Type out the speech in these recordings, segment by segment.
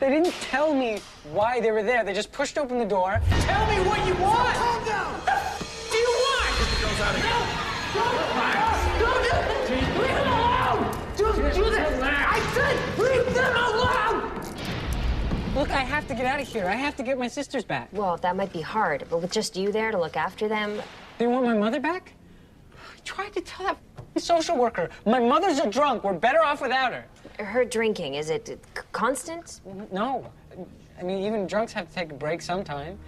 They didn't tell me why they were there. They just pushed open the door. Tell me what you want! Calm down! What do you want? Get the girls out of here. Don't do it! Leave them alone! Don't do that! I said leave them alone! Look, I have to get out of here. I have to get my sisters back. Well, that might be hard, but with just you there to look after them... Do you want my mother back? I tried to tell that social worker. My mother's a drunk. We're better off without her. Her drinking, is it constant? No. I mean, even drunks have to take a break sometime.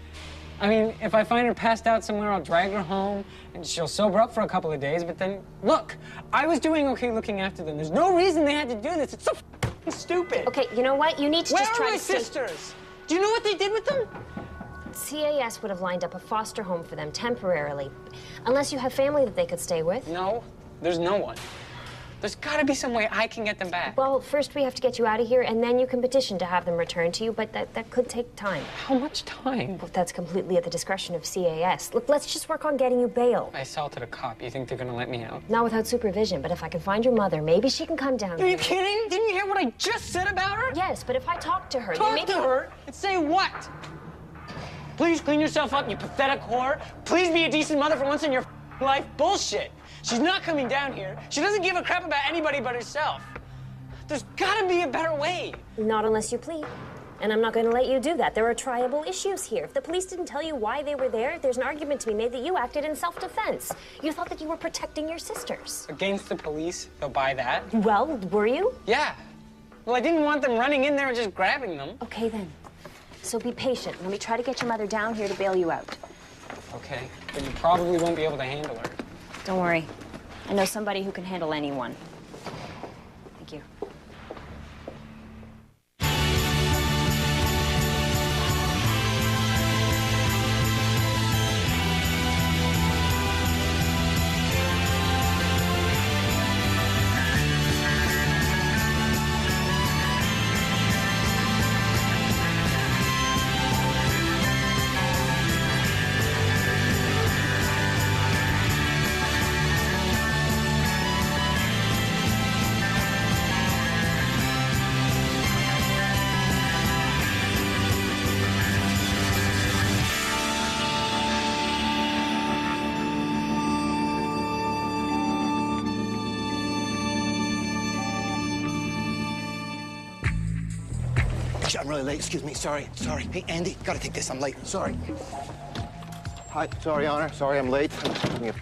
I mean, if I find her passed out somewhere, I'll drag her home, and she'll sober up for a couple of days, but then, look, I was doing okay looking after them. There's no reason they had to do this. It's so f***ing stupid. Okay, you know what? You need to just try to Where are my sisters? Do you know what they did with them? CAS would have lined up a foster home for them temporarily, unless you have family that they could stay with. No, there's no one. There's got to be some way I can get them back. Well, first we have to get you out of here, and then you can petition to have them returned to you, but that could take time. How much time? Well, that's completely at the discretion of CAS. Look, let's just work on getting you bail. If I assaulted a cop, you think they're going to let me out? Not without supervision, but if I can find your mother, maybe she can come down Are you kidding? Didn't you hear what I just said about her? Yes, but if I talk to her... Talk to her and say what? Please clean yourself up, you pathetic whore. Please be a decent mother for once in your life. Bullshit. She's not coming down here. She doesn't give a crap about anybody but herself. There's gotta be a better way. Not unless you plead. And I'm not going to let you do that. There are triable issues here. If the police didn't tell you why they were there, there's an argument to be made that you acted in self-defense. You thought that you were protecting your sisters. Against the police, they'll buy that. Well, were you? Yeah. Well, I didn't want them running in there and just grabbing them. Okay, then. So be patient. Let me try to get your mother down here to bail you out. Okay, but you probably won't be able to handle her. Don't worry. I know somebody who can handle anyone. Thank you. I'm really late. Excuse me. Sorry. Hey, Andy, gotta take this. I'm late. Sorry. Hi. Sorry, Honor. Sorry I'm late. I'm having a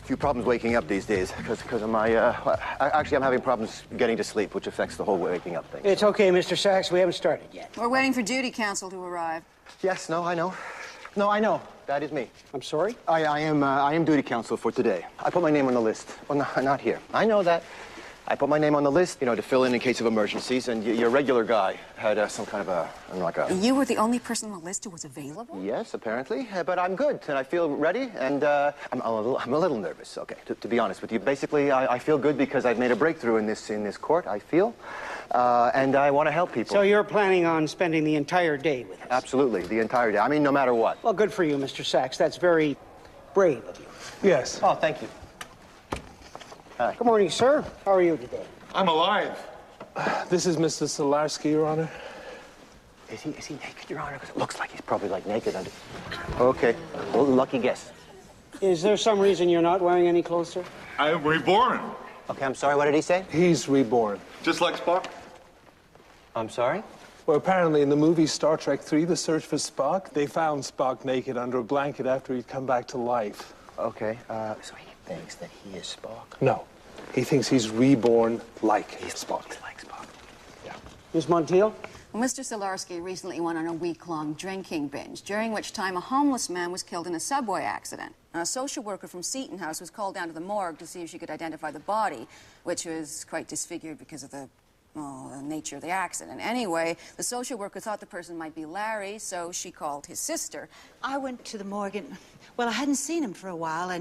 few problems waking up these days because of my, actually, I'm having problems getting to sleep, which affects the whole waking up thing. It's okay, Mr. Sachs. We haven't started yet. We're waiting for duty counsel to arrive. Yes, no, I know. No, I know. That is me. I'm sorry? I am duty counsel for today. I put my name on the list. Well, no, not here. I know that. I put my name on the list, you know, to fill in case of emergencies, and your regular guy had some kind of like a... You were the only person on the list who was available? Yes, apparently, but I'm good, and I feel ready, and I'm a little nervous, okay, to be honest with you. Basically, I feel good because I've made a breakthrough in this court, I feel, and I want to help people. So you're planning on spending the entire day with us? Absolutely, the entire day. I mean, no matter what. Well, good for you, Mr. Sachs. That's very brave of you. Yes. Oh, thank you. Hi. Good morning, sir. How are you today? I'm alive. This is Mr. Solarski, Your Honor. Is he naked, Your Honor? Because it looks like he's probably, like, naked under... Okay. Well, lucky guess. Is there some reason you're not wearing any clothes, sir? I am reborn. Okay, I'm sorry, what did he say? He's reborn. Just like Spock? I'm sorry? Well, apparently in the movie Star Trek 3, The Search for Spock, they found Spock naked under a blanket after he'd come back to life. Okay, so he thinks that he is Spock? No. He thinks he's reborn like Spock. Like Spock. Yeah. Ms. Montiel? Well, Mr. Solarski recently went on a week-long drinking binge, during which time a homeless man was killed in a subway accident. A social worker from Seton House was called down to the morgue to see if she could identify the body, which was quite disfigured because of the nature of the accident. Anyway, the social worker thought the person might be Larry, so she called his sister. I went to the morgue and, well, I hadn't seen him for a while,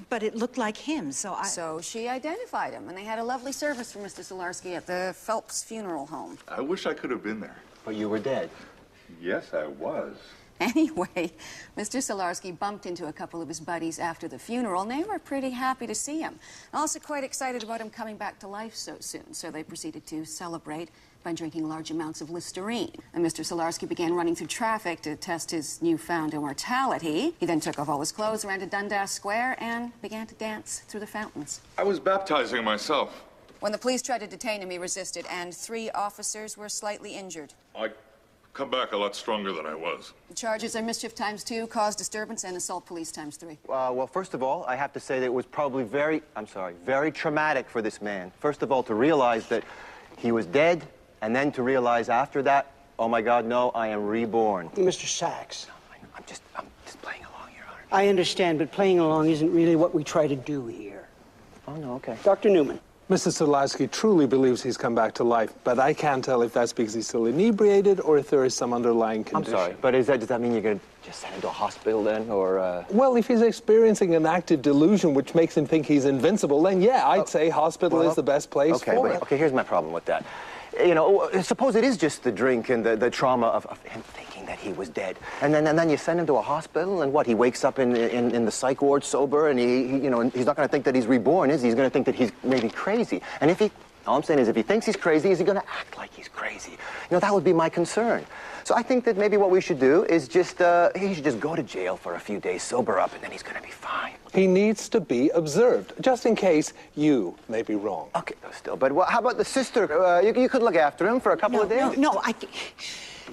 but it looked like him, so I... So she identified him, and they had a lovely service for Mr. Solarski at the Phelps Funeral Home. I wish I could have been there. But you were dead. Yes, I was. Anyway, Mr. Solarski bumped into a couple of his buddies after the funeral, and they were pretty happy to see him. Also quite excited about him coming back to life so soon, so they proceeded to celebrate by drinking large amounts of Listerine. And Mr. Solarski began running through traffic to test his newfound immortality. He then took off all his clothes, ran to Dundas Square, and began to dance through the fountains. I was baptizing myself. When the police tried to detain him, he resisted, and 3 officers were slightly injured. I come back a lot stronger than I was. The charges are mischief ×2, cause disturbance, and assault police ×3. Well, first of all, I have to say that it was probably very traumatic for this man. First of all, to realize that he was dead, and then to realize after that, oh my God, no, I am reborn. Mr. Sachs. I'm just playing along, Your Honor. I understand, but playing along isn't really what we try to do here. Oh, no, okay. Dr. Newman. Mr. Solarski truly believes he's come back to life, but I can't tell if that's because he's still inebriated or if there is some underlying condition. I'm sorry, but does that mean you're going to just send him to a hospital then, or... Well, if he's experiencing an active delusion which makes him think he's invincible, then yeah, I'd say hospital is the best place for it. Okay, here's my problem with that. You know, suppose it is just the drink and the trauma of him thinking that he was dead. And then you send him to a hospital, and what, he wakes up in the psych ward sober, and he's not going to think that he's reborn, is he? He's going to think that he's maybe crazy. And all I'm saying is, if he thinks he's crazy, is he going to act like he's crazy? You know, that would be my concern. So I think that maybe what we should do is just, he should just go to jail for a few days, sober up, and then he's going to be fine. He needs to be observed, just in case you may be wrong. Okay, still, but how about the sister? You could look after him for a couple of days? No,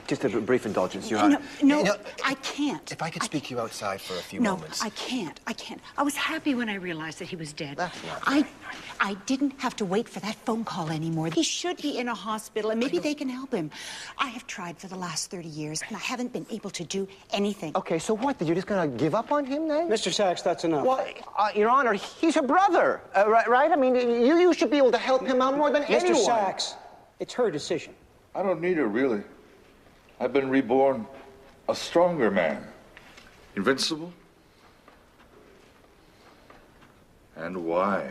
Just a brief indulgence, Your Honor. No, I can't. If I could speak you outside for a few No, moments. I can't. I was happy when I realized that he was dead. That's not right. I didn't have to wait for that phone call anymore. He should be in a hospital, and maybe they can help him. I have tried for the last 30 years, and I haven't been able to do anything. Okay, so what? You're just going to give up on him then? Mr. Sachs, that's enough. Well, Your Honor, he's a brother, right? I mean, you should be able to help him out more than anyone. Mr. Sachs, it's her decision. I don't need her, really. I've been reborn a stronger man. Invincible. And wise.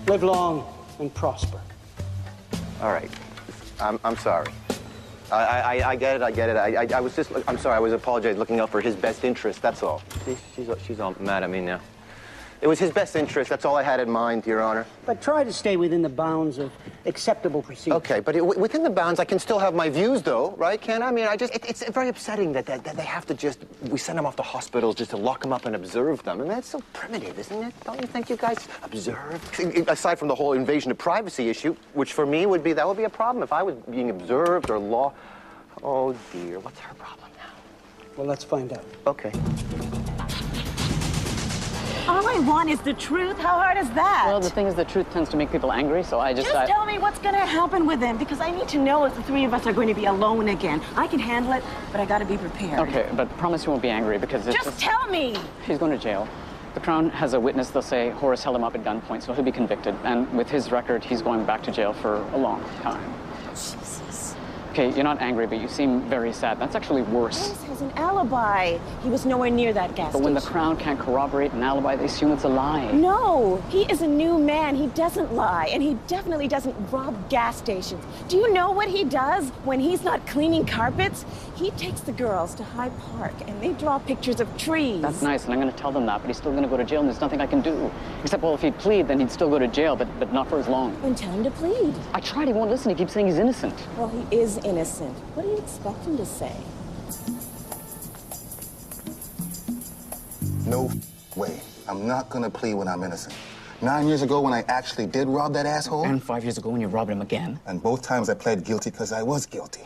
Live long and prosper. All right. I'm sorry. I get it. I was just, I'm sorry, I was apologizing, looking out for his best interest, that's all. She's all mad at me now. It was his best interest, that's all I had in mind, Your Honor. But try to stay within the bounds of acceptable procedure. Okay, but within the bounds, I can still have my views, though, right, Ken? I mean, it's very upsetting that they have to we send them off to hospitals just to lock them up and observe them. I mean, that's so primitive, isn't it? Don't you think you guys observe? Aside from the whole invasion of privacy issue, which for me would be a problem if I was being observed or law. Oh, dear, what's her problem now? Well, let's find out. Okay. All I want is the truth. How hard is that? Well, the thing is, the truth tends to make people angry, so I just tell me what's going to happen with him, because I need to know if the 3 of us are going to be alone again. I can handle it, but I got to be prepared. Okay, but promise you won't be angry, because it's just tell me! He's going to jail. The Crown has a witness. They'll say Horace held him up at gunpoint, so he'll be convicted. And with his record, he's going back to jail for a long time. Jesus. Okay, you're not angry, but you seem very sad. That's actually worse. Horace has an alibi. He was nowhere near that gas But when the station. Crown can't corroborate an alibi, they assume it's a lie. No, he is a new man. He doesn't lie, and he definitely doesn't rob gas stations. Do you know what he does when he's not cleaning carpets? He takes the girls to Hyde Park, and they draw pictures of trees. That's nice, and I'm going to tell them that, but he's still going to go to jail, and there's nothing I can do. Except, well, if he'd plead, then he'd still go to jail, but not for as long. Then tell him to plead. I tried. He won't listen. He keeps saying he's innocent. Well, he is innocent. What do you expect him to say? No way. I'm not gonna plead when I'm innocent. 9 years ago when I actually did rob that asshole. And 5 years ago when you robbed him again. And both times I pled guilty because I was guilty.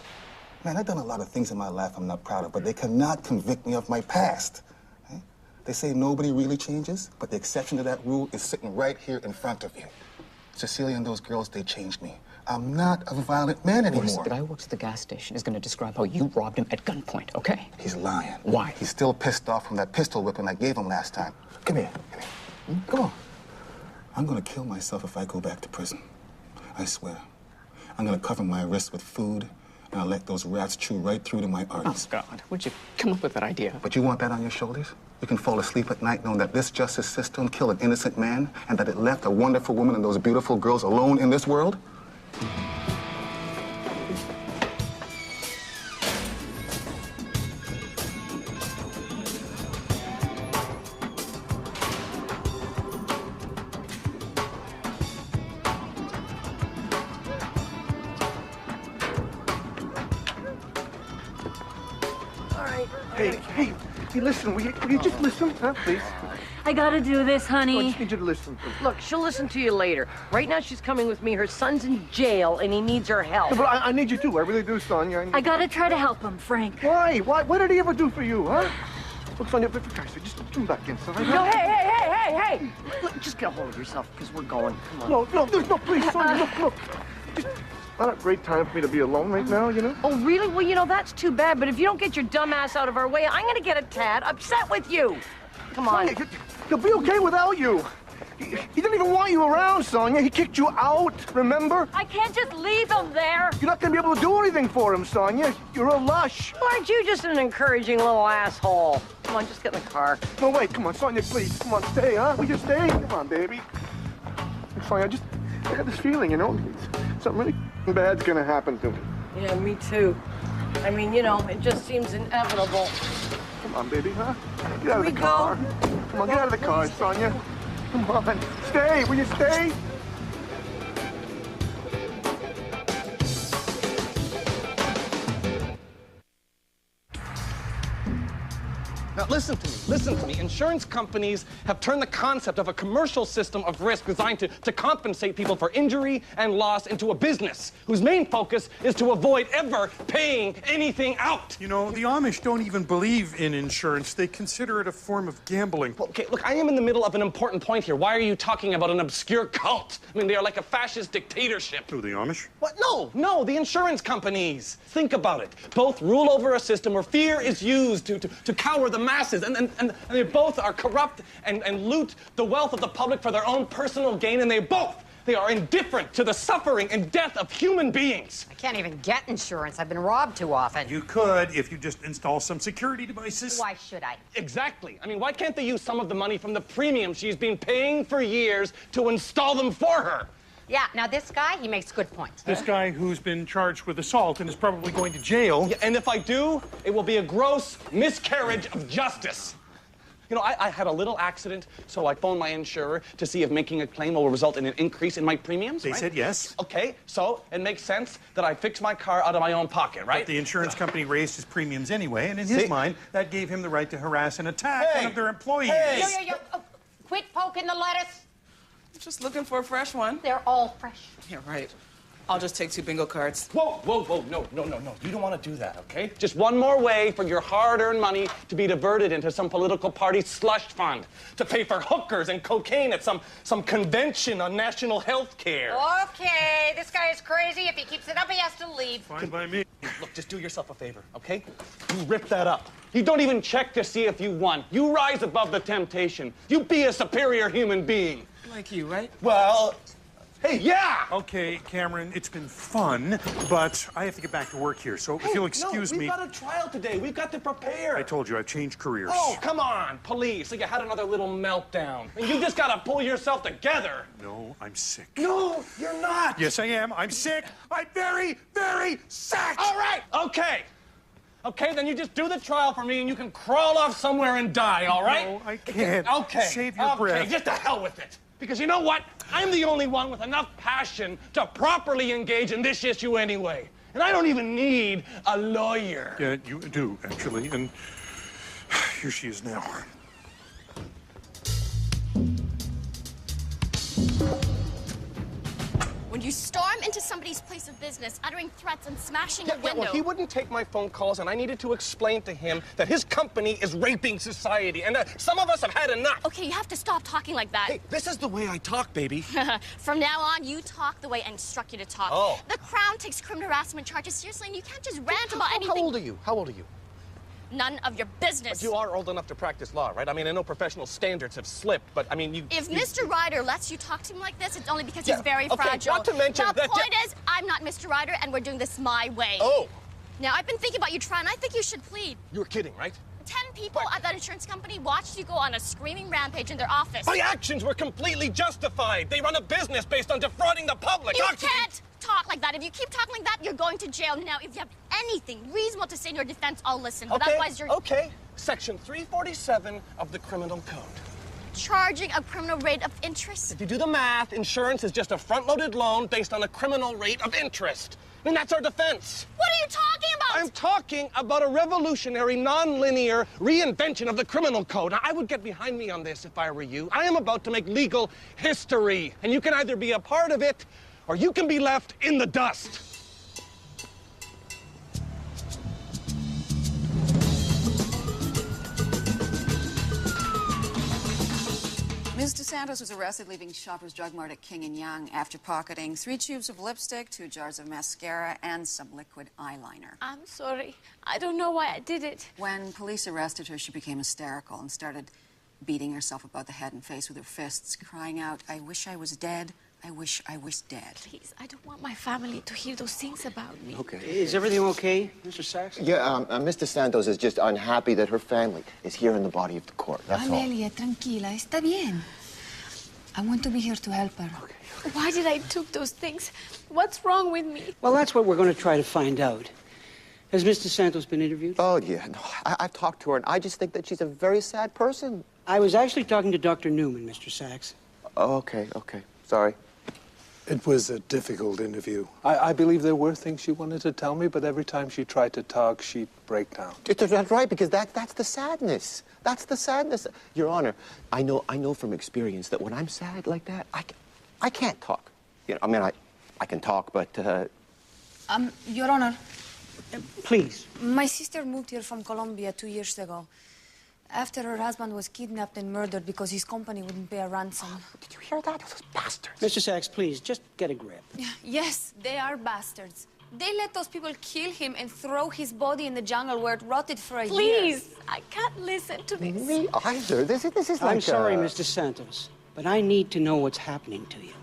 Man, I've done a lot of things in my life I'm not proud of, but they cannot convict me of my past. Okay? They say nobody really changes, but the exception to that rule is sitting right here in front of you. Cecilia and those girls, they changed me. I'm not a violent man anymore. The guy who works at the gas station is going to describe how you robbed him at gunpoint, okay? He's lying. Why? He's still pissed off from that pistol whipping I gave him last time. Come here, come here. Come on. I'm gonna kill myself if I go back to prison. I swear. I'm gonna cover my wrists with food, and I'll let those rats chew right through to my arteries. Oh, God. Where'd you come up with that idea? But you want that on your shoulders? You can fall asleep at night knowing that this justice system killed an innocent man and that it left a wonderful woman and those beautiful girls alone in this world? Hey, listen, will you just listen, huh, please? I gotta do this, honey. I just need you to listen. Look, she'll listen to you later. Right now, she's coming with me. Her son's in jail, and he needs her help. Yeah, but I need you too. I really do, Sonia. I gotta try to help him, Frank. Why? What did he ever do for you, huh? Look, Sonia, for Christ's sake, just come back inside. No, hey! Look, just get a hold of yourself, because we're going. Come on. No, please, Sonia, look. Just not a great time for me to be alone right now, you know? Oh, really? Well, you know, that's too bad, but if you don't get your dumb ass out of our way, I'm gonna get a tad upset with you. Come on. Sonia, he'll be okay without you. He didn't even want you around, Sonia. He kicked you out, remember? I can't just leave him there. You're not gonna be able to do anything for him, Sonia. You're a lush. Aren't you just an encouraging little asshole? Come on, just get in the car. No, wait, come on, Sonia, please. Come on, stay, huh? Will you stay? Come on, baby. Sonia, I got this feeling, you know? Something really bad's gonna happen to me. Yeah, me too. I mean, you know, it just seems inevitable. Come on, baby, huh? Get out of the car. Come on, get out of the car, Sonia. Come on. Stay. Will you stay? Now, listen to me. Insurance companies have turned the concept of a commercial system of risk designed to compensate people for injury and loss into a business whose main focus is to avoid ever paying anything out. You know, the Amish don't even believe in insurance. They consider it a form of gambling. Well, okay, look, I am in the middle of an important point here. Why are you talking about an obscure cult? I mean, they are like a fascist dictatorship. Who, the Amish? What? No, the insurance companies. Think about it. Both rule over a system where fear is used to cower the masses, and they both are corrupt and loot the wealth of the public for their own personal gain, and they are indifferent to the suffering and death of human beings. I can't even get insurance. I've been robbed too often. You could if you just install some security devices. Why should I? Exactly. I mean, why can't they use some of the money from the premium she's been paying for years to install them for her? Yeah, now this guy, he makes good points. This guy who's been charged with assault and is probably going to jail. Yeah, and if I do, it will be a gross miscarriage of justice. You know, I had a little accident, so I phoned my insurer to see if making a claim will result in an increase in my premiums. They said yes. Okay, so it makes sense that I fix my car out of my own pocket, right? But the insurance company raised his premiums anyway, and in his mind, that gave him the right to harass and attack one of their employees. Yo. Oh, quit poking the lettuce. Just looking for a fresh one. They're all fresh. Yeah, right. I'll just take 2 bingo cards. Whoa, no. You don't want to do that, okay? Just one more way for your hard-earned money to be diverted into some political party slush fund, to pay for hookers and cocaine at some convention on national health care. Okay, this guy is crazy. If he keeps it up, he has to leave. Fine by me. Look, just do yourself a favor, okay? You rip that up. You don't even check to see if you won. You rise above the temptation. You be a superior human being. Like you, right? Well, hey, yeah! Okay, Cameron, it's been fun, but I have to get back to work here, so if you'll excuse me... we've got a trial today. We've got to prepare. I told you, I've changed careers. Oh, come on, police. So you had another little meltdown. And you just gotta pull yourself together. No, I'm sick. No, you're not. Yes, I am. I'm sick. I'm very, very sick. All right, okay. Okay, then you just do the trial for me and you can crawl off somewhere and die, all right? No, I can't. Okay. Save your breath. Okay, just to hell with it. Because you know what? I'm the only one with enough passion to properly engage in this issue anyway. And I don't even need a lawyer. Yeah, you do, actually, and here she is now. When you storm into somebody's place of business, uttering threats and smashing a window... Well, he wouldn't take my phone calls, and I needed to explain to him that his company is raping society, and some of us have had enough. Okay, you have to stop talking like that. Hey, this is the way I talk, baby. From now on, you talk the way I instruct you to talk. Oh. The Crown takes criminal harassment charges seriously, and you can't just rant about anything... How old are you? How old are you? None of your business. But you are old enough to practice law, right? I mean, I know professional standards have slipped, but I mean, If Mr. Ryder lets you talk to him like this, it's only because he's very okay, fragile. not to mention the point is, I'm not Mr. Ryder, and we're doing this my way. Oh. Now, I've been thinking about you trying. I think you should plead. You were kidding, right? 10 people at that insurance company watched you go on a screaming rampage in their office. My actions were completely justified. They run a business based on defrauding the public. You can't talk like that. If you keep talking like that, you're going to jail. Now, if you have anything reasonable to say in your defense, I'll listen. But otherwise, you're... Okay. Section 347 of the Criminal Code. charging a criminal rate of interest? If you do the math, insurance is just a front-loaded loan based on a criminal rate of interest. I mean, that's our defense. What are you talking about? I'm talking about a revolutionary, non-linear reinvention of the criminal code. Now, I would get behind me on this if I were you. I am about to make legal history, and you can either be a part of it, or you can be left in the dust. Ms. DeSantos was arrested leaving Shoppers Drug Mart at King & Young after pocketing 3 tubes of lipstick, 2 jars of mascara, and some liquid eyeliner. I'm sorry. I don't know why I did it. When police arrested her, she became hysterical and started beating herself about the head and face with her fists, crying out, "I wish I was dead. I wish I was dead." Please, I don't want my family to hear those things about me. Okay. Is everything okay, Mr. Sachs? Yeah, Mr. Santos is just unhappy that her family is here in the body of the court. That's all. Amelia, tranquila, está bien. I want to be here to help her. Okay. Why did I took those things? What's wrong with me? Well, that's what we're going to try to find out. Has Mr. Santos been interviewed? Oh, yeah. No, I've talked to her, and I just think that she's a very sad person. I was actually talking to Dr. Newman, Mr. Sachs. Oh, okay. Sorry. It was a difficult interview. I believe there were things she wanted to tell me, but every time she tried to talk, she'd break down. That's right, because that's the sadness. That's the sadness. Your Honor, I know from experience that when I'm sad like that, I can't talk. You know, I mean, I can talk, but... Your Honor. Please. My sister moved here from Colombia 2 years ago. After her husband was kidnapped and murdered because his company wouldn't pay a ransom. Did you hear that? Those bastards. Mr. Sachs, please, just get a grip. Yes, they are bastards. They let those people kill him and throw his body in the jungle where it rotted for a year. Please, I can't listen to this. Me either. This is like I'm sorry, Mr. Santos, but I need to know what's happening to you.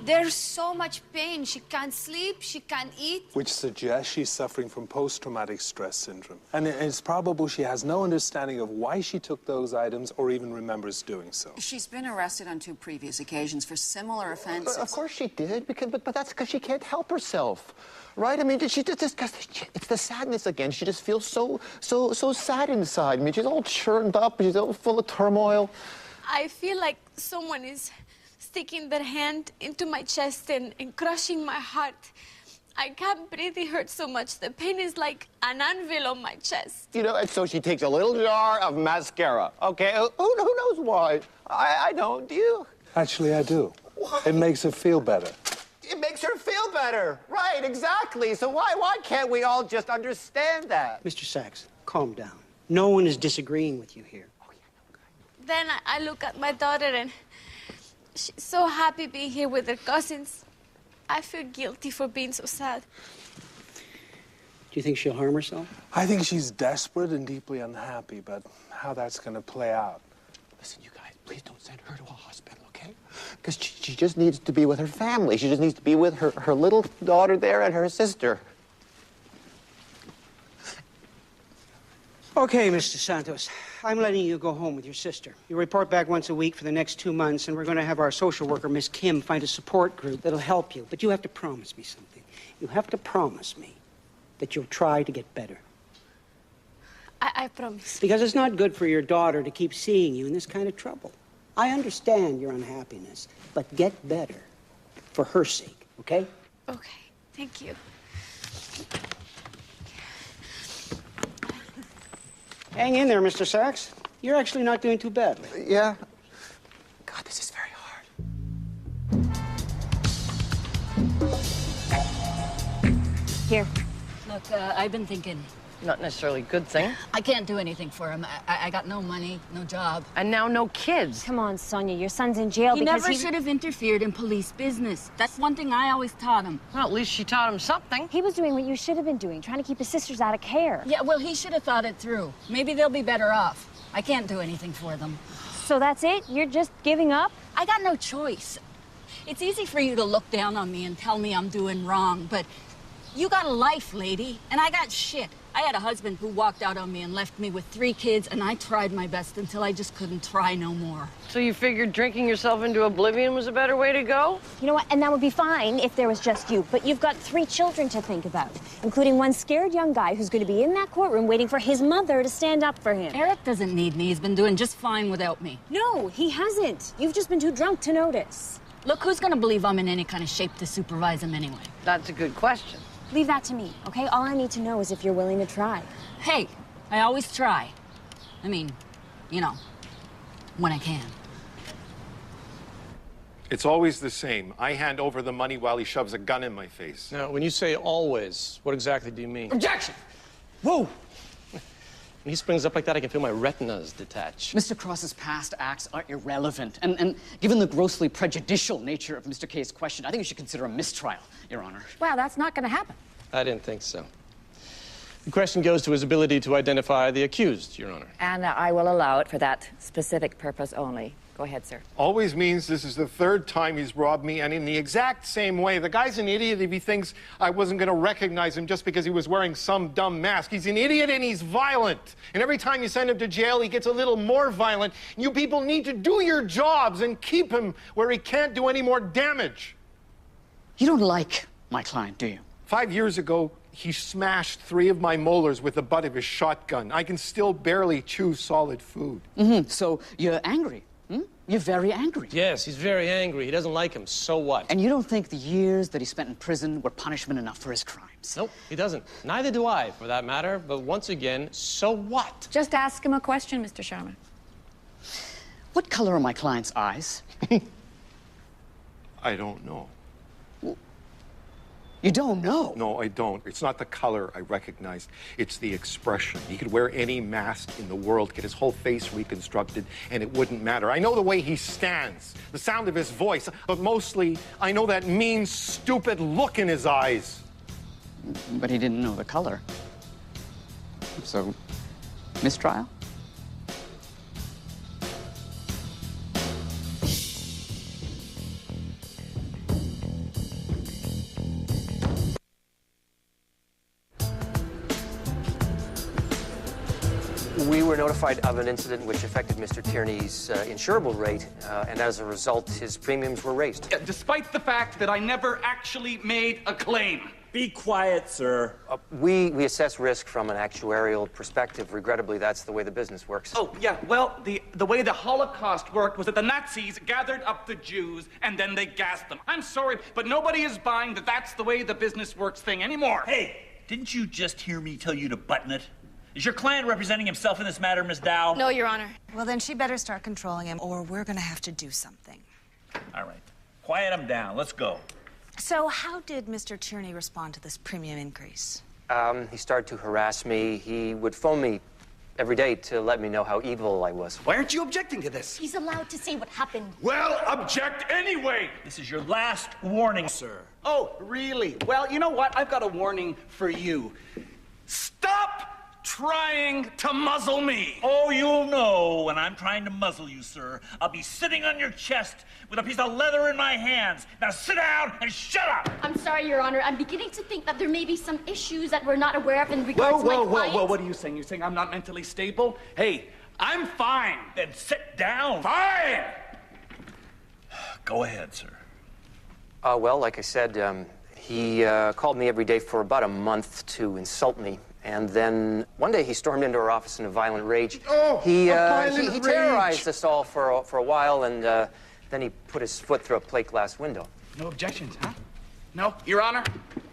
There's so much pain. She can't sleep, she can't eat. Which suggests she's suffering from post-traumatic stress syndrome. And it's probable she has no understanding of why she took those items or even remembers doing so. She's been arrested on 2 previous occasions for similar offenses. Of course she did, but that's because she can't help herself, right? I mean, she just it's the sadness again. She just feels so sad inside. I mean, she's all churned up. She's all full of turmoil. I feel like someone is sticking their hand into my chest and crushing my heart. I can't breathe, it hurts so much. The pain is like an anvil on my chest. You know, and so she takes a little jar of mascara, okay? Who knows why? I don't, do you? Actually, I do. Why? It makes her feel better. It makes her feel better. Right, exactly. So why can't we all just understand that? Mr. Sachs, calm down. No one is disagreeing with you here. Then I look at my daughter and she's so happy being here with her cousins. I feel guilty for being so sad. Do you think she'll harm herself? I think she's desperate and deeply unhappy, but how that's going to play out. Listen, you guys, please don't send her to a hospital, okay? Because she just needs to be with her family. She just needs to be with her little daughter there and her sister. Okay, Mr. Santos, I'm letting you go home with your sister. You report back once a week for the next 2 months, and we're going to have our social worker, Miss Kim, find a support group that'll help you. But you have to promise me something. You have to promise me that you'll try to get better. I promise. Because it's not good for your daughter to keep seeing you in this kind of trouble. I understand your unhappiness, but get better for her sake, okay? Okay, thank you. Hang in there, Mr. Sachs. You're actually not doing too badly. Yeah. God, this is very hard. Here. Look, I've been thinking. Not necessarily a good thing. I can't do anything for him. I got no money, no job. And now no kids. Come on, Sonia, your son's in jail He because never should have interfered in police business. That's one thing I always taught him. Well, at least she taught him something. He was doing what you should have been doing, trying to keep his sisters out of care. Yeah, well, he should have thought it through. Maybe they'll be better off. I can't do anything for them. So that's it? You're just giving up? I got no choice. It's easy for you to look down on me and tell me I'm doing wrong, but you got a life, lady, and I got shit. I had a husband who walked out on me and left me with 3 kids, and I tried my best until I just couldn't try no more. So you figured drinking yourself into oblivion was a better way to go? You know what? And that would be fine if there was just you. But you've got 3 children to think about, including one scared young guy who's going to be in that courtroom waiting for his mother to stand up for him. Eric doesn't need me. He's been doing just fine without me. No, he hasn't. You've just been too drunk to notice. Look, who's going to believe I'm in any kind of shape to supervise him anyway? That's a good question. Leave that to me, okay? All I need to know is if you're willing to try. Hey, I always try. I mean, you know, when I can. It's always the same. I hand over the money while he shoves a gun in my face. Now, when you say always, what exactly do you mean? Objection! Whoa! When he springs up like that, I can feel my retinas detach. Mr. Cross's past acts are irrelevant. And given the grossly prejudicial nature of Mr. K's question, I think you should consider a mistrial, Your Honor. Well, that's not going to happen. I didn't think so. The question goes to his ability to identify the accused, Your Honor. And I will allow it for that specific purpose only. Go ahead, sir. Always means this is the 3rd time he's robbed me, and in the exact same way. The guy's an idiot if he thinks I wasn't going to recognize him just because he was wearing some dumb mask. He's an idiot and he's violent. And every time you send him to jail, he gets a little more violent. You people need to do your jobs and keep him where he can't do any more damage. You don't like my client, do you? 5 years ago, he smashed 3 of my molars with the butt of his shotgun. I can still barely chew solid food. So you're angry? You're very angry. Yes, he's very angry. He doesn't like him. So what? And you don't think the years that he spent in prison were punishment enough for his crimes? Nope, he doesn't. Neither do I, for that matter. But once again, so what? Just ask him a question, Mr. Sharma. What color are my client's eyes? I don't know. You don't know? No, I don't. It's not the color I recognized. It's the expression. He could wear any mask in the world, get his whole face reconstructed, and it wouldn't matter. I know the way he stands, the sound of his voice, but mostly I know that mean, stupid look in his eyes. But he didn't know the color. So, mistrial? We were notified of an incident which affected Mr. Tierney's insurable rate, and as a result, his premiums were raised. Despite the fact that I never actually made a claim. Be quiet, sir. We assess risk from an actuarial perspective. Regrettably, that's the way the business works. Oh, yeah, well, the way the Holocaust worked was that the Nazis gathered up the Jews and then they gassed them. I'm sorry, but nobody is buying that that's the way the business works thing anymore. Hey, didn't you just hear me tell you to button it? Is your client representing himself in this matter, Miss Dow? No, Your Honor. Well, then she better start controlling him, or we're gonna have to do something. All right. Quiet him down. Let's go. So how did Mr. Tierney respond to this premium increase? He started to harass me. He would phone me every day to let me know how evil I was. Why aren't you objecting to this? He's allowed to say what happened. Well, object anyway! This is your last warning, sir. Oh, really? Well, you know what? I've got a warning for you. Stop trying to muzzle me! Oh, you'll know when I'm trying to muzzle you, sir. I'll be sitting on your chest with a piece of leather in my hands. Now sit down and shut up! I'm sorry, Your Honor. I'm beginning to think that there may be some issues that we're not aware of in regards to my client. Whoa, what are you saying? You're saying I'm not mentally stable? Hey, I'm fine. Then sit down. Fine! Go ahead, sir. Well, like I said, he called me every day for about a month to insult me. And then one day he stormed into our office in a violent rage. Oh, he rage. terrorized us all for a while, and then he put his foot through a plate glass window. No objections, huh? No, Your Honor,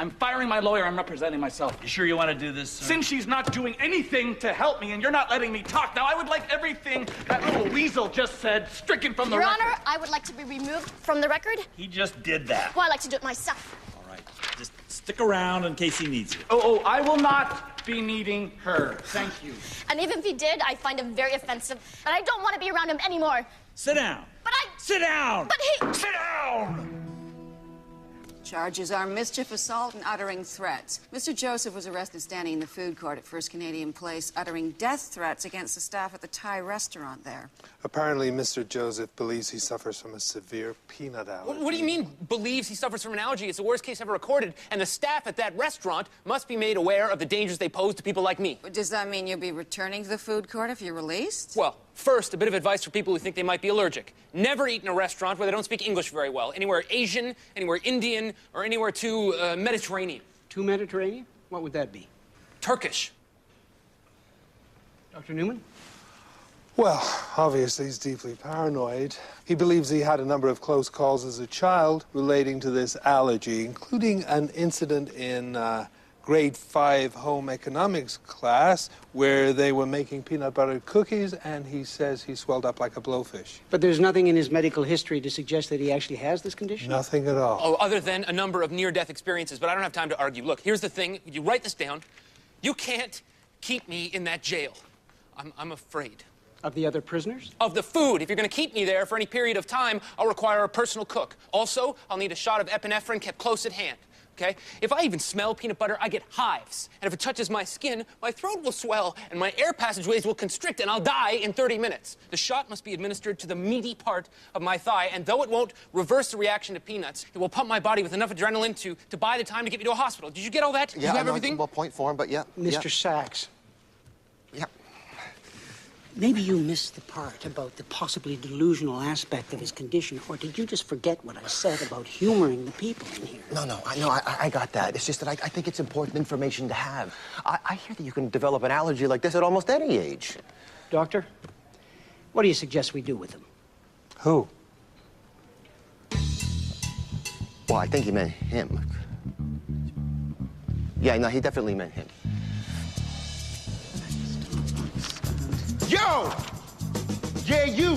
I'm firing my lawyer. I'm representing myself. You sure you want to do this, sir? Since she's not doing anything to help me and you're not letting me talk, now I would like everything that little weasel just said stricken from the Your record. Honor, I would like to be removed from the record. He just did that. Well, I like to do it myself. All right. Just stick around in case he needs you. Oh, I will not be needing her. Thank you. And even if he did, I find him very offensive, and I don't want to be around him anymore. Sit down. But Sit down! But he... Sit down! Charges are mischief, assault, and uttering threats. Mr. Joseph was arrested standing in the food court at First Canadian Place, uttering death threats against the staff at the Thai restaurant there. Apparently, Mr. Joseph believes he suffers from a severe peanut allergy. What do you mean, believes he suffers from an allergy? It's the worst case ever recorded, and the staff at that restaurant must be made aware of the dangers they pose to people like me. Does that mean you'll be returning to the food court if you're released? Well, first, a bit of advice for people who think they might be allergic. Never eat in a restaurant where they don't speak English very well. Anywhere Asian, anywhere Indian, or anywhere too Mediterranean. Too Mediterranean? What would that be? Turkish. Dr. Newman? Well, obviously he's deeply paranoid. He believes he had a number of close calls as a child relating to this allergy, including an incident in grade 5 home economics class where they were making peanut butter cookies, and he says he swelled up like a blowfish. But there's nothing in his medical history to suggest that he actually has this condition? Nothing at all. Oh, other than a number of near-death experiences, but I don't have time to argue. Look, here's the thing. You write this down. You can't keep me in that jail. I'm afraid. Of the other prisoners? Of the food. If you're going to keep me there for any period of time, I'll require a personal cook. Also, I'll need a shot of epinephrine kept close at hand. Okay? If I even smell peanut butter, I get hives. And if it touches my skin, my throat will swell, and my air passageways will constrict, and I'll die in 30 minutes. The shot must be administered to the meaty part of my thigh, and though it won't reverse the reaction to peanuts, it will pump my body with enough adrenaline to buy the time to get me to a hospital. Did you get all that? Did you have everything? Well, point for him, but yeah. Mr. Sachs. Yeah. Maybe you missed the part about the possibly delusional aspect of his condition, or did you just forget what I said about humoring the people in here? No, I got that. It's just that I think it's important information to have. I hear that you can develop an allergy like this at almost any age. Doctor, what do you suggest we do with him? Who? Well, I think he meant him. Yeah, no, he definitely meant him. Yo! Yeah, you!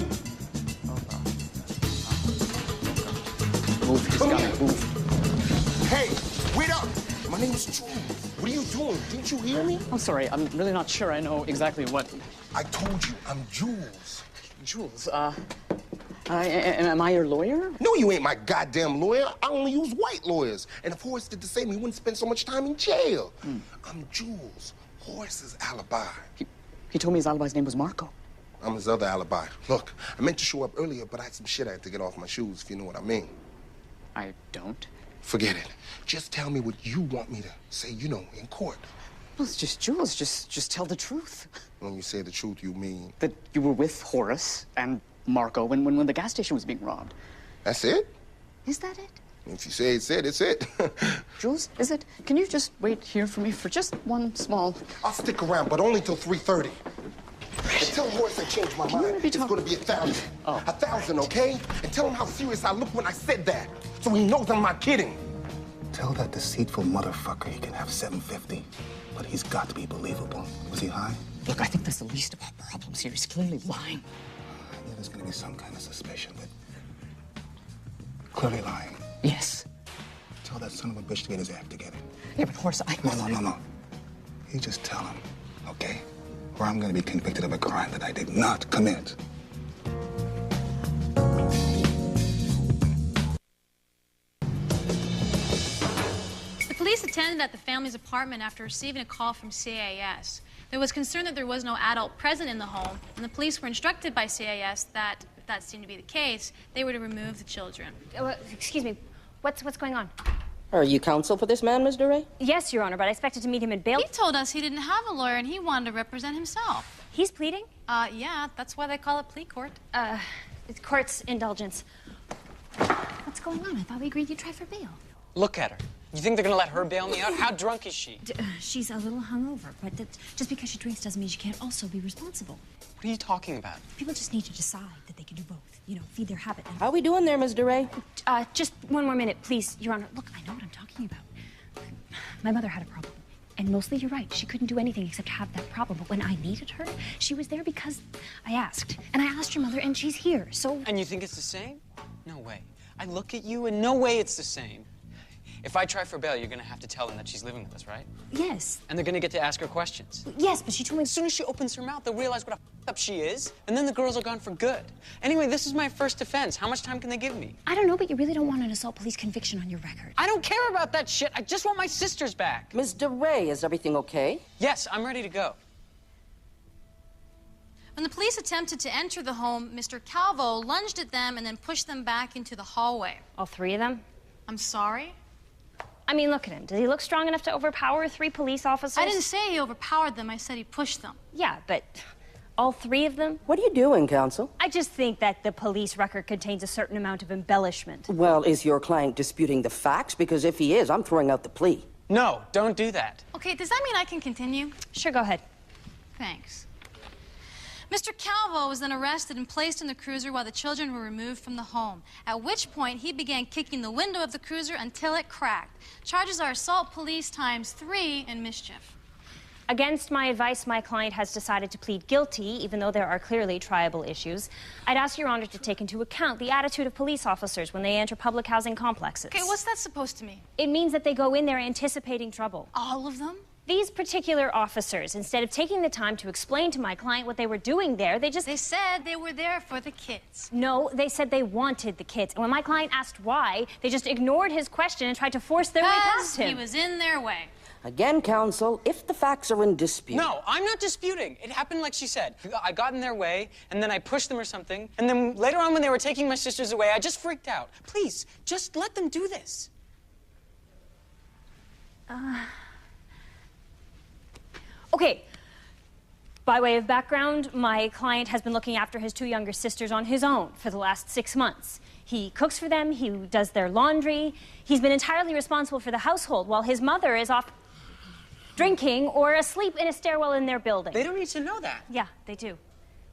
Move, come here. Move. Hey, wait up! My name is Jules. What are you doing? Didn't you hear me? I'm sorry, I'm really not sure I know exactly what... I told you, I'm Jules. Jules, am I your lawyer? No, you ain't my goddamn lawyer. I only use white lawyers. And if Horace did the same, he wouldn't spend so much time in jail. I'm Jules. Horace's alibi. He told me his alibi's name was Marco. I'm his other alibi. Look, I meant to show up earlier, but I had some shit I had to get off my shoes, if you know what I mean. I don't. Forget it. Just tell me what you want me to say, in court. Well, it's just Jules. Just tell the truth. When you say the truth, you mean? That you were with Horace and Marco when the gas station was being robbed. That's it? Is that it? If you say it's it, it's it. Jules, is it? Can you just wait here for me for just one small... I'll stick around, but only till 3:30. And tell Horace I changed my mind. It's going to be 1,000. 1,000, okay? And tell him how serious I looked when I said that, so he knows I'm not kidding. Tell that deceitful motherfucker he can have 750, but he's got to be believable. Was he high? Look, I think that's the least of our problems here. He's clearly lying. Yeah, there's going to be some kind of suspicion, but clearly lying. Yes. Tell that son of a bitch to get his act together. Yeah, but Horace, No. You just tell him, okay? Or I'm going to be convicted of a crime that I did not commit. The police attended at the family's apartment after receiving a call from CAS. There was concern that there was no adult present in the home, and the police were instructed by CAS that, if that seemed to be the case, they were to remove the children. Excuse me, what's going on? Are you counsel for this man, Ms. DeRay? Yes, Your Honor, but I expected to meet him in bail. He told us he didn't have a lawyer and he wanted to represent himself. He's pleading? Yeah, that's why they call it plea court. It's court's indulgence. What's going on? I thought we agreed you'd try for bail. Look at her. You think they're gonna let her bail me out? How drunk is she? She's a little hungover, but just because she drinks doesn't mean she can't also be responsible. What are you talking about? People just need to decide that they can do both. Feed their habit. How we doing there, Ms. DeRay? Just one more minute, please, Your Honor. Look, I know what I'm talking about. My mother had a problem. And mostly you're right. She couldn't do anything except have that problem. But when I needed her, she was there because I asked. And I asked your mother, and she's here, so... And you think it's the same? No way. I look at you, and no way it's the same. If I try for bail, you're gonna have to tell them that she's living with us, right? Yes. And they're gonna get to ask her questions. Yes, but she told me... As soon as she opens her mouth, they'll realize what a up she is, and then the girls are gone for good. Anyway, this is my first offense. How much time can they give me? I don't know, but you really don't want an assault police conviction on your record. I don't care about that shit. I just want my sisters back. Mr. Ray, is everything okay? Yes, I'm ready to go. When the police attempted to enter the home, Mr. Calvo lunged at them and then pushed them back into the hallway. All three of them? I'm sorry? I mean, look at him. Does he look strong enough to overpower 3 police officers? I didn't say he overpowered them. I said he pushed them. Yeah, but all 3 of them? What are you doing, counsel? I just think that the police record contains a certain amount of embellishment. Well, is your client disputing the facts? Because if he is, I'm throwing out the plea. No, don't do that. Okay, does that mean I can continue? Sure, go ahead. Thanks. Mr. Calvo was then arrested and placed in the cruiser while the children were removed from the home, at which point he began kicking the window of the cruiser until it cracked. Charges are assault police ×3 and mischief. Against my advice, my client has decided to plead guilty, even though there are clearly triable issues. I'd ask Your Honor to take into account the attitude of police officers when they enter public housing complexes. Okay, what's that supposed to mean? It means that they go in there anticipating trouble. All of them? These particular officers, instead of taking the time to explain to my client what they were doing there, they said they were there for the kids. No, they said they wanted the kids. And when my client asked why, they just ignored his question and tried to force their way past him. He was in their way. Again, counsel, if the facts are in dispute... No, I'm not disputing. It happened like she said. I got in their way, and then I pushed them or something, and then later on when they were taking my sisters away, I just freaked out. Please, just let them do this. Okay. By way of background, my client has been looking after his 2 younger sisters on his own for the last 6 months. He cooks for them, he does their laundry. He's been entirely responsible for the household while his mother is off drinking or asleep in a stairwell in their building. They don't need to know that. Yeah, they do.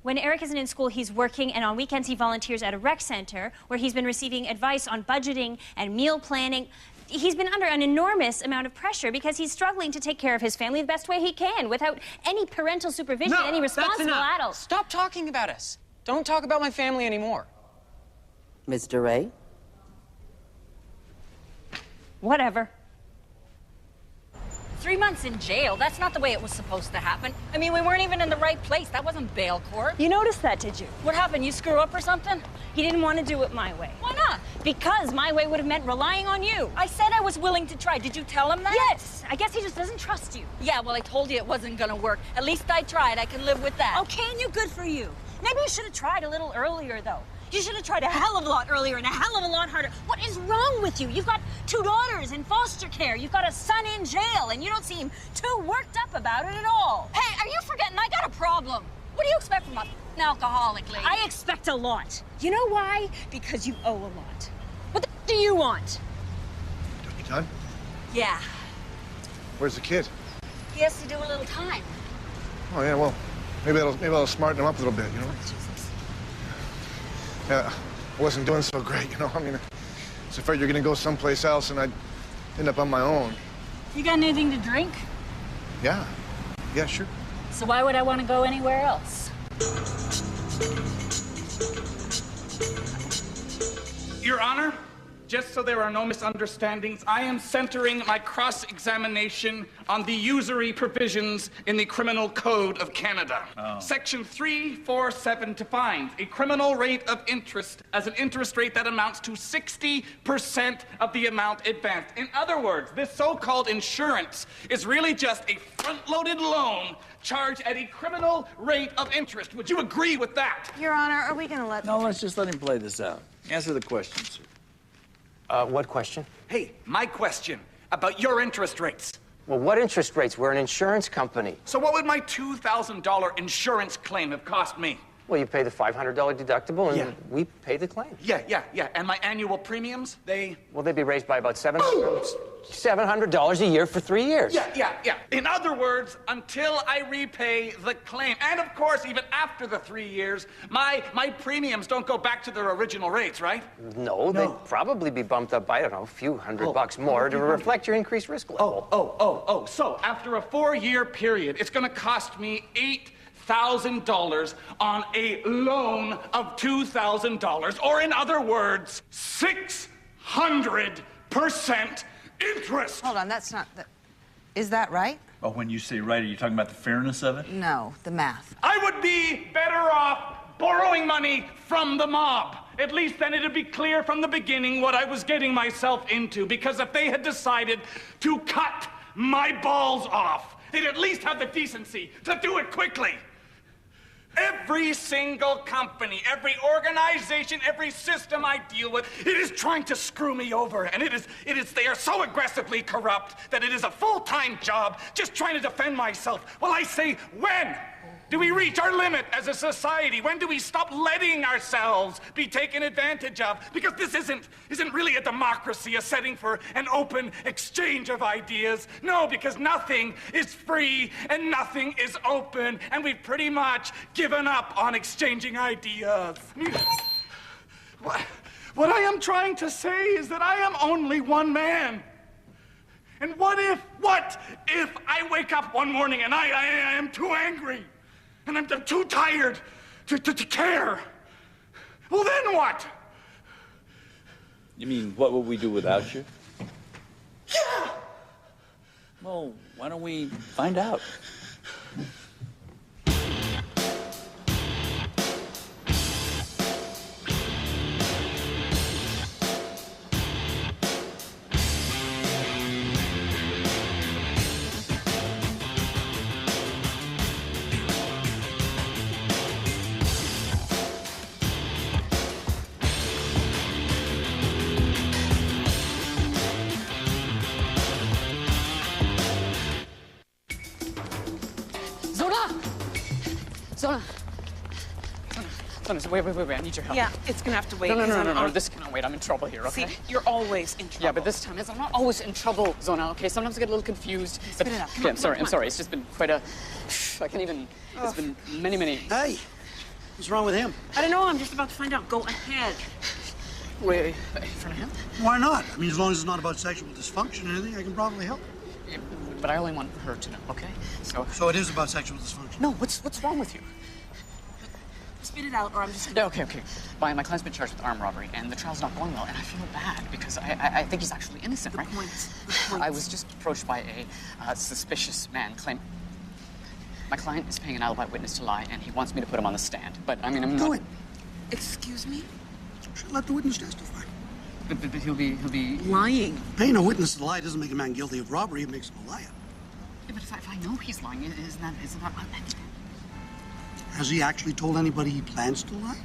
When Eric isn't in school, he's working, and on weekends he volunteers at a rec center where he's been receiving advice on budgeting and meal planning. He's been under an enormous amount of pressure because he's struggling to take care of his family the best way he can without any parental supervision, any responsible adult. Stop talking about us. Don't talk about my family anymore. Mr. Ray? Whatever. 3 months in jail, that's not the way it was supposed to happen. I mean, we weren't even in the right place. That wasn't bail court. You noticed that, did you? What happened? You screw up or something? He didn't want to do it my way. Why not? Because my way would have meant relying on you. I said I was willing to try. Did you tell him that? Yes. I guess he just doesn't trust you. Yeah, well, I told you it wasn't gonna work. At least I tried. I can live with that. Okay, and you good for you. Maybe you should have tried a little earlier, though. You should have tried a hell of a lot earlier and a hell of a lot harder. What is wrong with you? You've got 2 daughters in foster care. You've got a son in jail, and you don't seem too worked up about it at all. Hey, are you forgetting I got a problem? What do you expect from an alcoholic lady? I expect a lot. You know why? Because you owe a lot. What the do you want? You done? Yeah. Where's the kid? He has to do a little time. Oh, yeah, well, maybe that'll smarten him up a little bit, you know? Yeah, I wasn't doing so great, you know? I mean, I was afraid you're gonna go someplace else and I'd end up on my own. You got anything to drink? Yeah. Yeah, sure. So why would I want to go anywhere else? Your Honor, just so there are no misunderstandings, I am centering my cross-examination on the usury provisions in the Criminal Code of Canada. Section 347 defines a criminal rate of interest as an interest rate that amounts to 60% of the amount advanced. In other words, this so-called insurance is really just a front-loaded loan charged at a criminal rate of interest. Would you agree with that? Your Honor, are we gonna let... No, let's just let him play this out. Answer the question, sir. What question? Hey, my question about your interest rates. Well, what interest rates? We're an insurance company. So what would my $2,000 insurance claim have cost me? Well, you pay the $500 deductible, and we pay the claim. Yeah. And my annual premiums, Well, they'd be raised by about $700 a year for 3 years. Yeah. In other words, until I repay the claim, and of course, even after the 3 years, my premiums don't go back to their original rates, right? No, they'd probably be bumped up by, I don't know, a few $100 more to reflect your increased risk level. So after a 4-year period, it's going to cost me $8,000 on a loan of $2,000, or in other words, 600% interest. Hold on, that's not the... Is that right? Well, when you say right, are you talking about the fairness of it? No, the math. I would be better off borrowing money from the mob. At least then it'd be clear from the beginning what I was getting myself into, because if they had decided to cut my balls off, they'd at least have the decency to do it quickly. Every single company, every organization, every system I deal with, it is trying to screw me over. And they are so aggressively corrupt that it is a full-time job just trying to defend myself. Well, I say, when do we reach our limit as a society? When do we stop letting ourselves be taken advantage of? Because this isn't really a democracy, a setting for an open exchange of ideas. No, because nothing is free and nothing is open, and we've pretty much given up on exchanging ideas. What I am trying to say is that I am only one man. And what if I wake up one morning and I am too angry? And I'm too tired to care. Well, then what? You mean, what would we do without you? Yeah! Well, why don't we find out? Zona, wait, I need your help. Yeah, it's gonna have to wait. No, this cannot wait. I'm in trouble here, okay? See, you're always in trouble. Yeah, but this time, I'm not always in trouble, Zona, okay? Sometimes I get a little confused. But, Spit it out. I'm sorry. It's just been quite a... I can't even... It's been many... Hey, what's wrong with him? I don't know, I'm just about to find out. Go ahead. Wait, in front of him? Why not? I mean, as long as it's not about sexual dysfunction or anything, I can probably help. Yeah, but I only want her to know, okay? So it is about sexual dysfunction? No, what's wrong with you? Spit it out, or I'm just... No, okay. My client's been charged with armed robbery, and the trial's not going well, and I feel bad because I think he's actually innocent, right? The point. I was just approached by a suspicious man claiming... My client is paying an alibi witness to lie, and he wants me to put him on the stand. But, I mean, I'm not... Do it. Excuse me? Let the witness testify. But he'll be... Lying. Paying a witness to lie doesn't make a man guilty of robbery. It makes him a liar. Yeah, but if I know he's lying, isn't that... Has he actually told anybody he plans to lie?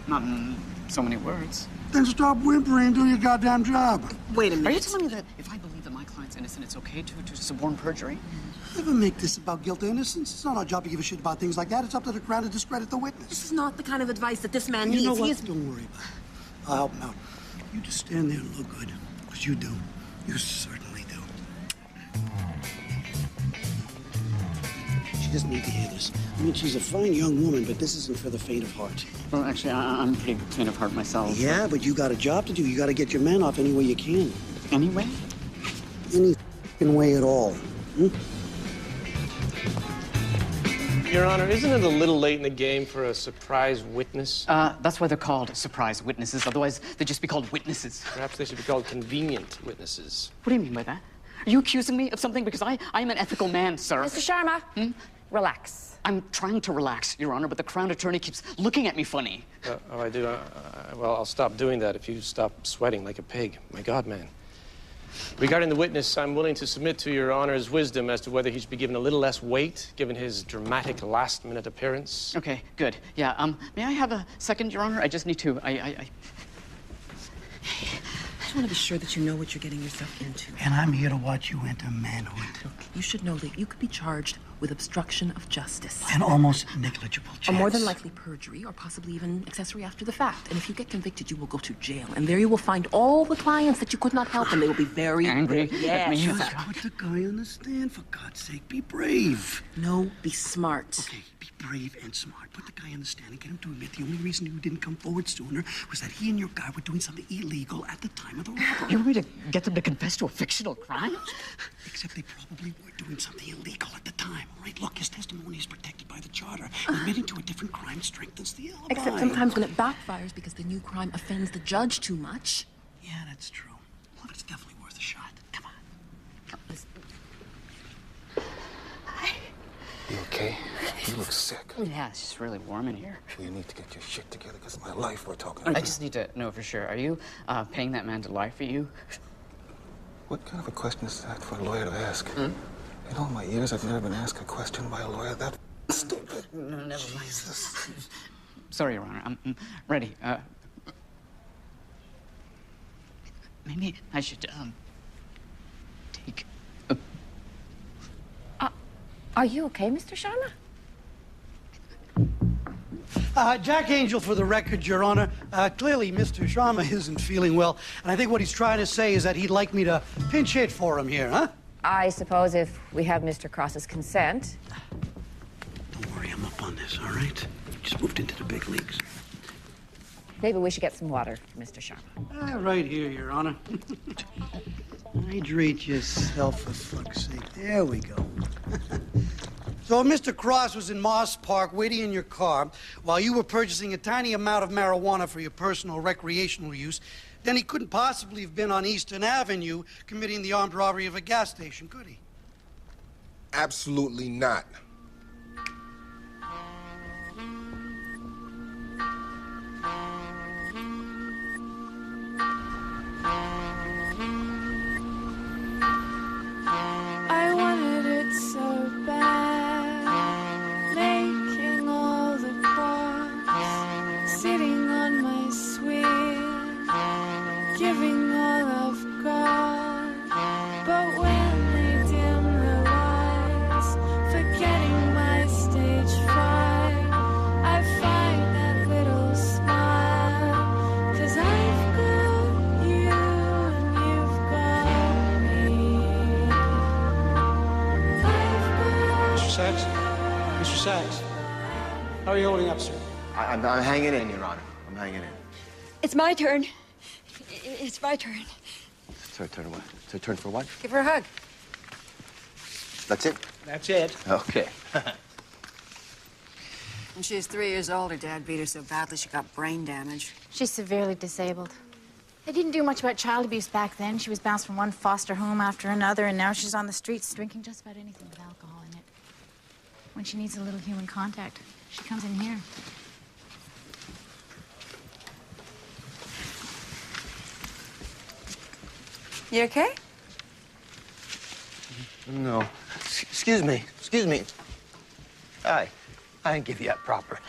Not in so many words. Then stop whimpering and do your goddamn job. Wait a minute. Are you telling me that if I believe that my client's innocent, it's okay to suborn perjury? Never make this about guilt or innocence. It's not our job to give a shit about things like that. It's up to the Crown to discredit the witness. This is not the kind of advice that this man needs. You know what? Don't worry about it. I'll help him out. You just stand there and look good. Because you do. You certainly do. She doesn't need to hear this. I mean, she's a fine young woman, but this isn't for the faint of heart. Well, actually, I'm pretty faint of heart myself. Yeah, but you got a job to do. You got to get your man off any way you can. Any way? Any way at all. Hmm? Your Honor, isn't it a little late in the game for a surprise witness? That's why they're called surprise witnesses. Otherwise, they'd just be called witnesses. Perhaps they should be called convenient witnesses. What do you mean by that? Are you accusing me of something? Because I am an ethical man, sir. Mr. Sharma, relax. I'm trying to relax, Your Honor, but the Crown Attorney keeps looking at me funny. Oh, I do? Well, I'll stop doing that if you stop sweating like a pig. My God, man. Regarding the witness, I'm willing to submit to Your Honor's wisdom as to whether he should be given a little less weight, given his dramatic last-minute appearance. Okay, good. Yeah, may I have a second, Your Honor? I just need to. I just want to be sure that you know what you're getting yourself into. And I'm here to watch you enter manhood. Look, you should know that you could be charged with obstruction of justice. An almost negligible chance. Or more than likely perjury, or possibly even accessory after the fact. And if you get convicted, you will go to jail. And there you will find all the clients that you could not help, and they will be very angry. Yes. Just put the guy on the stand, for God's sake. Be brave. No, be smart. Okay, be brave and smart. Put the guy on the stand and get him to admit the only reason you didn't come forward sooner was that he and your guy were doing something illegal at the time of the robbery. You want me to get them to confess to a fictional crime? Except they probably were doing something illegal at the time. Right, look, his testimony is protected by the charter. Admitting to a different crime strengthens the alibi. Except sometimes when it backfires because the new crime offends the judge too much. Yeah, that's true. Well, it's definitely worth a shot. You okay? You look sick. Yeah, it's just really warm in here. Well, you need to get your shit together because of my life we're talking about. I just need to know for sure. Are you paying that man to lie for you? What kind of a question is that for a lawyer to ask? In all my years, I've never been asked a question by a lawyer that stupid. No, never mind. Jesus. Sorry, Your Honor. I'm ready. Maybe I should, take a... Are you okay, Mr. Sharma? Jack Angel, for the record, Your Honor. Clearly, Mr. Sharma isn't feeling well, and I think what he's trying to say is that he'd like me to pinch hit for him here, huh? I suppose if we have Mr. Cross's consent. Don't worry, I'm up on this, all right? Just moved into the big leagues. Maybe we should get some water for Mr. Sharma. Right here, Your Honor. Hydrate yourself, for fuck's sake. There we go. So if Mr. Cross was in Moss Park waiting in your car while you were purchasing a tiny amount of marijuana for your personal recreational use, then he couldn't possibly have been on Eastern Avenue committing the armed robbery of a gas station, could he? Absolutely not. I wanted it so bad, making all the calls, sitting on my swing, giving all I've got. But when they dim the lights, forgetting my stage fright, I find that little smile, 'cause I've got you and you've got me. Mr. Sachs? Mr. Sachs? How are you holding up, sir? I'm hanging in, Your Honor. I'm hanging in. It's my turn. It's my turn. It's her turn what? It's her turn for what? Give her a hug. That's it? That's it. Okay. When she was 3 years old, her dad beat her so badly she got brain damage. She's severely disabled. They didn't do much about child abuse back then. She was bounced from one foster home after another, and now she's on the streets drinking just about anything with alcohol in it. When she needs a little human contact, she comes in here. You okay? No. Excuse me. Excuse me. I didn't give you that proper.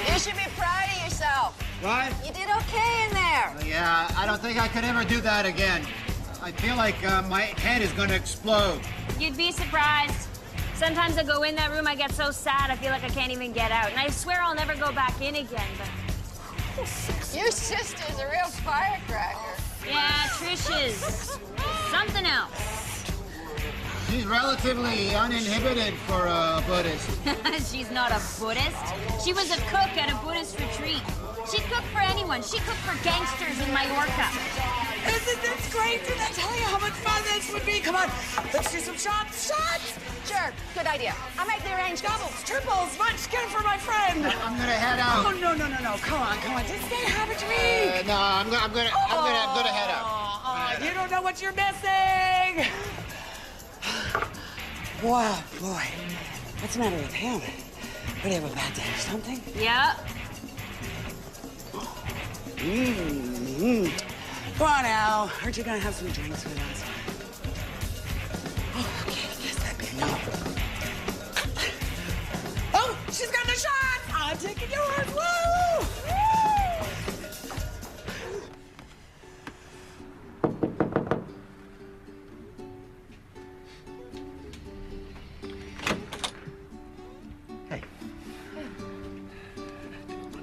You should be proud of yourself. What? You did okay in there. Yeah, I don't think I could ever do that again. I feel like my head is going to explode. You'd be surprised. Sometimes I go in that room, I get so sad, I feel like I can't even get out. And I swear I'll never go back in again, but... Your sister's a real firecracker. Yeah, Trish is something else. She's relatively uninhibited for a Buddhist. She's not a Buddhist. She was a cook at a Buddhist retreat. She'd cook for anyone. She cooked for gangsters in Mallorca. Isn't this great? Did I tell you how much fun this would be? Come on, let's do some shots. Shots! Sure, good idea. I'll make the arrange doubles, triples, munchkin for my friend. I'm gonna head out. Oh, no. Come on. Just say hi to me. No, I'm gonna head out. Oh, you don't know what you're missing. Wow, boy. What's the matter with him? Did he have a bad day or something? Yeah. Come on now. Aren't you gonna have some drinks with us? Oh, okay, yes, that'd be no. Oh, she's got the shot! I'm taking yours. Woo!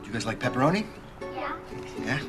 Do you guys like pepperoni? Yeah. Yeah?